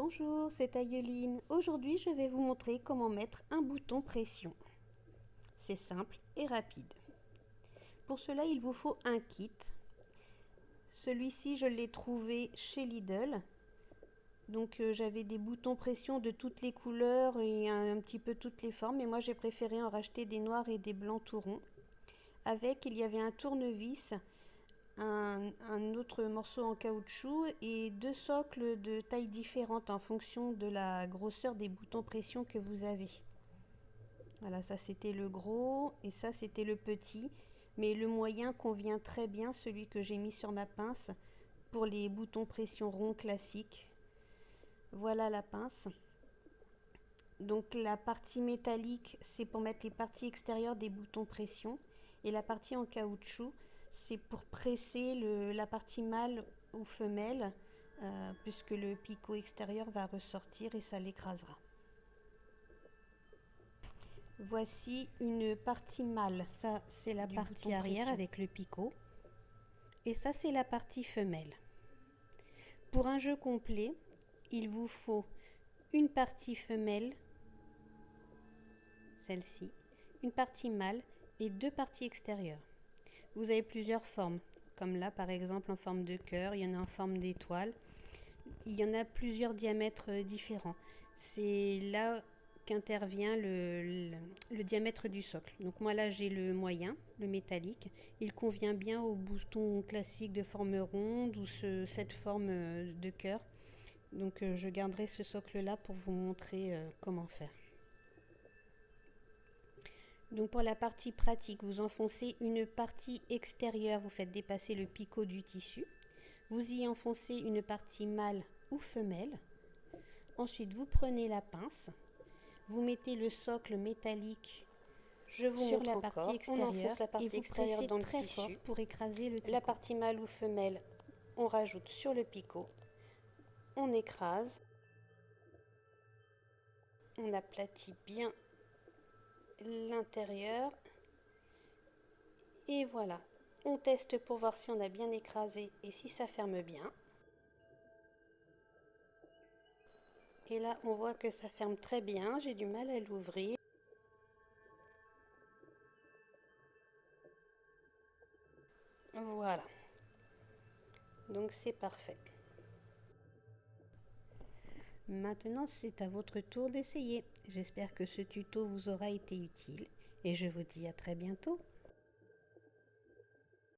Bonjour, c'est Ayeline. Aujourd'hui, je vais vous montrer comment mettre un bouton pression. C'est simple et rapide. Pour cela, il vous faut un kit. Celui-ci, je l'ai trouvé chez Lidl. Donc, j'avais des boutons pression de toutes les couleurs et un petit peu toutes les formes. Mais moi, j'ai préféré en racheter des noirs et des blancs tout ronds. Avec, il y avait un tournevis, un autre morceau en caoutchouc et deux socles de tailles différentes en fonction de la grosseur des boutons pression que vous avez. Voilà, ça c'était le gros et ça c'était le petit, mais le moyen convient très bien, celui que j'ai mis sur ma pince pour les boutons pression ronds classiques. Voilà la pince. Donc la partie métallique, c'est pour mettre les parties extérieures des boutons pression et la partie en caoutchouc, c'est pour presser la partie mâle ou femelle, puisque le picot extérieur va ressortir et ça l'écrasera. Voici une partie mâle. Ça, c'est la partie arrière avec le picot. Et ça, c'est la partie femelle. Pour un jeu complet, il vous faut une partie femelle, celle-ci, une partie mâle et deux parties extérieures. Vous avez plusieurs formes, comme là par exemple en forme de cœur, il y en a en forme d'étoile, il y en a plusieurs diamètres différents. C'est là qu'intervient le diamètre du socle. Donc moi là j'ai le moyen, le métallique, il convient bien au bouton classique de forme ronde ou cette forme de cœur. Donc je garderai ce socle là pour vous montrer comment faire. Donc pour la partie pratique, vous enfoncez une partie extérieure, vous faites dépasser le picot du tissu. Vous y enfoncez une partie mâle ou femelle. Ensuite, vous prenez la pince, vous mettez le socle métallique sur la partie extérieure. On enfonce la partie extérieure dans le tissu pour écraser le picot. La partie mâle ou femelle, on rajoute sur le picot. On écrase. On aplatit bien l'intérieur et voilà, on teste pour voir si on a bien écrasé et si ça ferme bien. Et là on voit que ça ferme très bien, j'ai du mal à l'ouvrir. Voilà, donc c'est parfait. Maintenant c'est à votre tour d'essayer. J'espère que ce tuto vous aura été utile et je vous dis à très bientôt.